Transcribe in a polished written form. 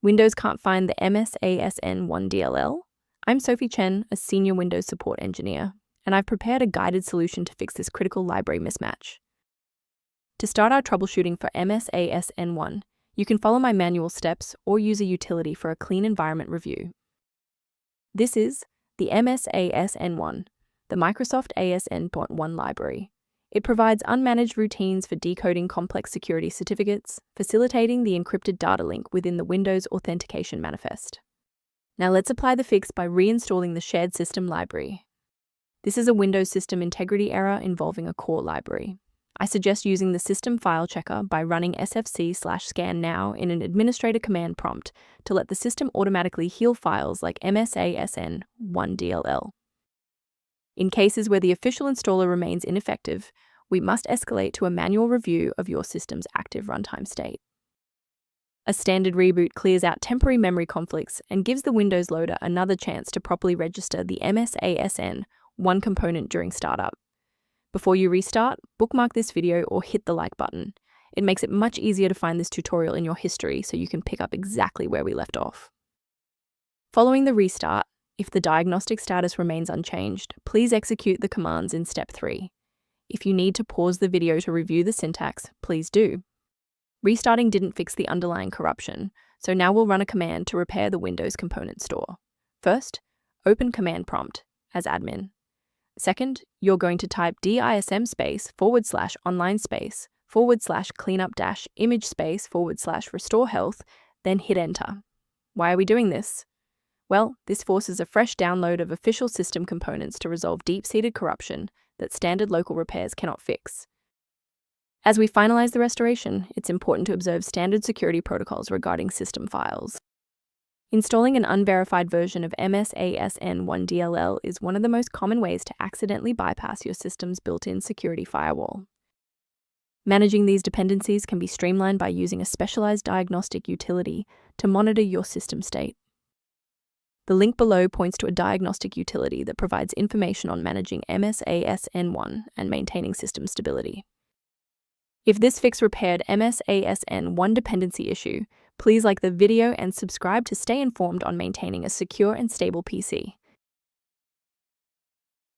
Windows can't find the msasn1.1 DLL? I'm Sophie Chen, a senior Windows support engineer, and I've prepared a guided solution to fix this critical library mismatch. To start our troubleshooting for msasn1, you can follow my manual steps or use a utility for a clean environment review. This is the msasn1, the Microsoft ASN.1 library. It provides unmanaged routines for decoding complex security certificates, facilitating the encrypted data link within the Windows authentication manifest. Now let's apply the fix by reinstalling the shared system library. This is a Windows system integrity error involving a core library. I suggest using the system file checker by running sfc/scan now in an administrator command prompt to let the system automatically heal files like msasn1 DLL. In cases where the official installer remains ineffective, we must escalate to a manual review of your system's active runtime state. A standard reboot clears out temporary memory conflicts and gives the Windows loader another chance to properly register the msasn1 component during startup. Before you restart, bookmark this video or hit the like button. It makes it much easier to find this tutorial in your history so you can pick up exactly where we left off. Following the restart, if the diagnostic status remains unchanged, please execute the commands in step 3. If you need to pause the video to review the syntax, please do. Restarting didn't fix the underlying corruption, so now we'll run a command to repair the Windows component store. First, open command prompt as admin. Second, you're going to type dism /online /cleanup image /restore health, then hit enter. Why are we doing this? Well, this forces a fresh download of official system components to resolve deep-seated corruption that standard local repairs cannot fix. As we finalize the restoration, it's important to observe standard security protocols regarding system files. Installing an unverified version of msasn1 DLL is one of the most common ways to accidentally bypass your system's built-in security firewall. Managing these dependencies can be streamlined by using a specialized diagnostic utility to monitor your system state. The link below points to a diagnostic utility that provides information on managing msasn1 and maintaining system stability. If this fix repaired msasn1 dependency issue, please like the video and subscribe to stay informed on maintaining a secure and stable PC.